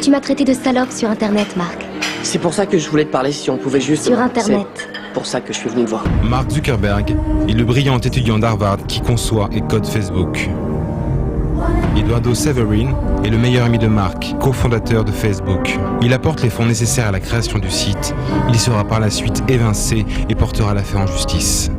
Tu m'as traité de salope sur Internet, Mark. C'est pour ça que je voulais te parler, si on pouvait juste... Sur Internet. C'est pour ça que je suis venu te voir. Mark Zuckerberg est le brillant étudiant d'Harvard qui conçoit et code Facebook. Eduardo Severin est le meilleur ami de Mark, cofondateur de Facebook. Il apporte les fonds nécessaires à la création du site. Il sera par la suite évincé et portera l'affaire en justice.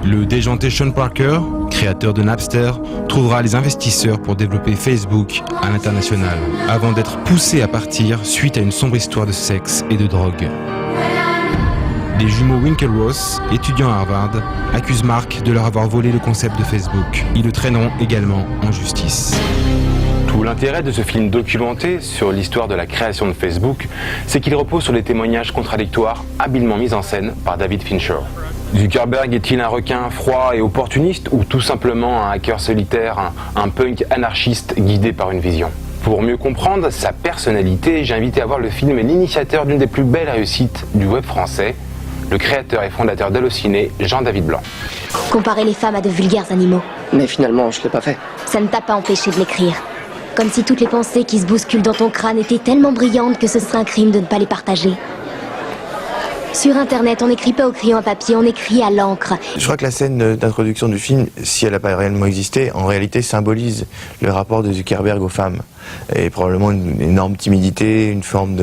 Le déjanté Sean Parker, créateur de Napster, trouvera les investisseurs pour développer Facebook à l'international, avant d'être poussé à partir suite à une sombre histoire de sexe et de drogue. Les jumeaux Winklevoss, étudiants à Harvard, accusent Mark de leur avoir volé le concept de Facebook. Ils le traîneront également en justice. Tout l'intérêt de ce film documenté sur l'histoire de la création de Facebook, c'est qu'il repose sur des témoignages contradictoires habilement mis en scène par David Fincher. Zuckerberg est-il un requin froid et opportuniste ou tout simplement un hacker solitaire, un punk anarchiste guidé par une vision ? Pour mieux comprendre sa personnalité, j'ai invité à voir le film et l'initiateur d'une des plus belles réussites du web français, le créateur et fondateur d'Allociné, Jean-David Blanc. Comparer les femmes à de vulgaires animaux. Mais finalement, je l'ai pas fait. Ça ne t'a pas empêché de l'écrire. Comme si toutes les pensées qui se bousculent dans ton crâne étaient tellement brillantes que ce serait un crime de ne pas les partager. Sur Internet, on n'écrit pas au crayon à papier, on écrit à l'encre. Je crois que la scène d'introduction du film, si elle n'a pas réellement existé, en réalité symbolise le rapport de Zuckerberg aux femmes. Et probablement une énorme timidité, une forme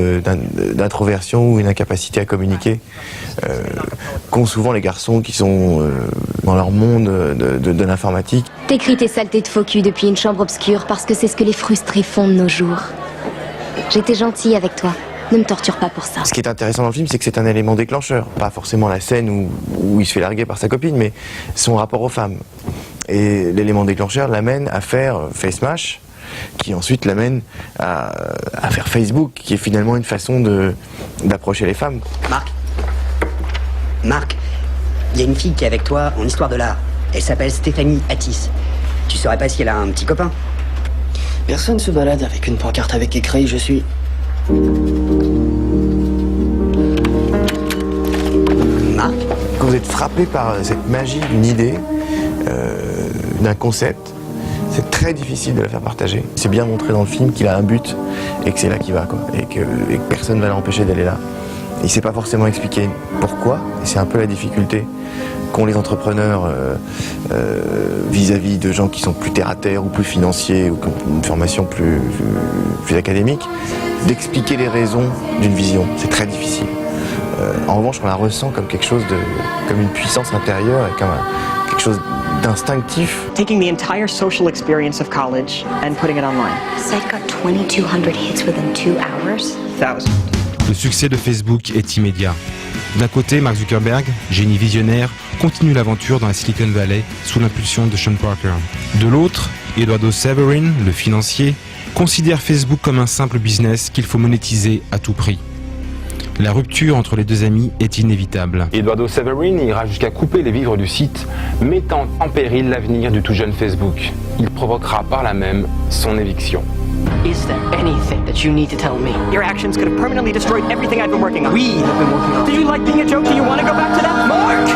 d'introversion ou une incapacité à communiquer qu'ont souvent les garçons qui sont dans leur monde de l'informatique. T'écris tes saletés de faux cul depuis une chambre obscure parce que c'est ce que les frustrés font de nos jours. J'étais gentille avec toi. Ne me torture pas pour ça. Ce qui est intéressant dans le film, c'est que c'est un élément déclencheur. Pas forcément la scène où il se fait larguer par sa copine, mais son rapport aux femmes. Et l'élément déclencheur l'amène à faire FaceMash, qui ensuite l'amène à faire Facebook, qui est finalement une façon d'approcher les femmes. Marc, il y a une fille qui est avec toi en histoire de l'art. Elle s'appelle Stéphanie Attis. Tu saurais pas si elle a un petit copain? Personne se balade avec une pancarte avec écrit « Je suis ». Marc, quand vous êtes frappé par cette magie d'une idée, d'un concept, c'est très difficile de la faire partager. C'est bien montré dans le film qu'il a un but et que c'est là qu'il va, quoi, et que personne ne va l'empêcher d'aller là. Il ne sait pas forcément expliquer pourquoi, et c'est un peu la difficulté qu'ont les entrepreneurs vis-à-vis de gens qui sont plus terre-à-terre ou plus financiers ou qui ont une formation plus académique, d'expliquer les raisons d'une vision. C'est très difficile. En revanche, on la ressent comme quelque chose comme une puissance intérieure et comme quelque chose d'instinctif. Taking the entire social experience of college and putting it online. Site got 2,200 hits within 2 hours. 1,000. Le succès de Facebook est immédiat. D'un côté, Mark Zuckerberg, génie visionnaire, continue l'aventure dans la Silicon Valley sous l'impulsion de Sean Parker. De l'autre, Eduardo Severin, le financier, considère Facebook comme un simple business qu'il faut monétiser à tout prix. La rupture entre les deux amis est inévitable. Eduardo Severin ira jusqu'à couper les vivres du site, mettant en péril l'avenir du tout jeune Facebook. Il provoquera par là même son éviction. Is there anything that you need to tell me? Your actions could have permanently destroyed everything I've been working on. We have been working on. Did you like being a joke? Do you want to go back to that? Mark!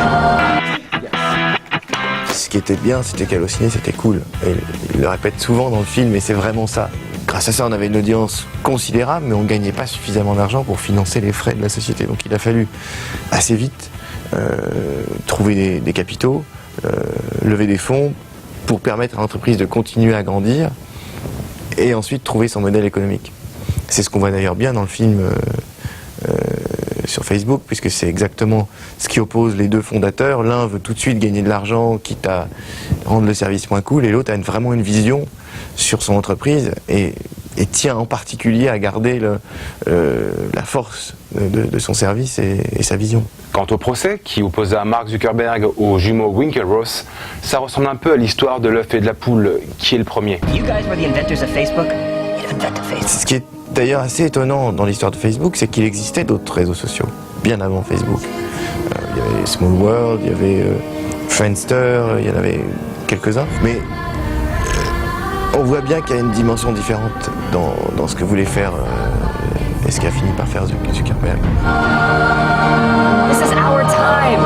Ce qui était bien, c'était qu'Allociné, c'était cool. Et il le répète souvent dans le film, et c'est vraiment ça. Grâce à ça, on avait une audience considérable, mais on ne gagnait pas suffisamment d'argent pour financer les frais de la société. Donc il a fallu assez vite trouver des capitaux, lever des fonds pour permettre à l'entreprise de continuer à grandir et ensuite trouver son modèle économique. C'est ce qu'on voit d'ailleurs bien dans le film sur Facebook, puisque c'est exactement ce qui oppose les deux fondateurs. L'un veut tout de suite gagner de l'argent, quitte à rendre le service moins cool, et l'autre a vraiment une vision sur son entreprise et tient en particulier à garder la force de son service et sa vision. Quant au procès qui opposa Mark Zuckerberg aux jumeaux Winklevoss, ça ressemble un peu à l'histoire de l'œuf et de la poule. Qui est le premier? you guys were the inventors of Facebook? You invented Facebook. Ce qui est d'ailleurs assez étonnant dans l'histoire de Facebook, c'est qu'il existait d'autres réseaux sociaux, bien avant Facebook. Il y avait Small World, il y avait Friendster, il y en avait quelques-uns, mais on voit bien qu'il y a une dimension différente dans ce que voulait faire et ce qu'a fini par faire Zuckerberg. This is our time.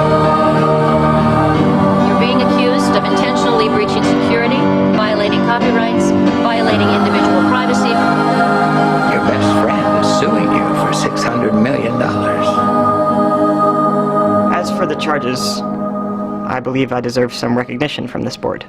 You're being accused of intentionally breaching security, violating copyrights, violating individual privacy. $600 million. As for the charges, I believe I deserve some recognition from this board.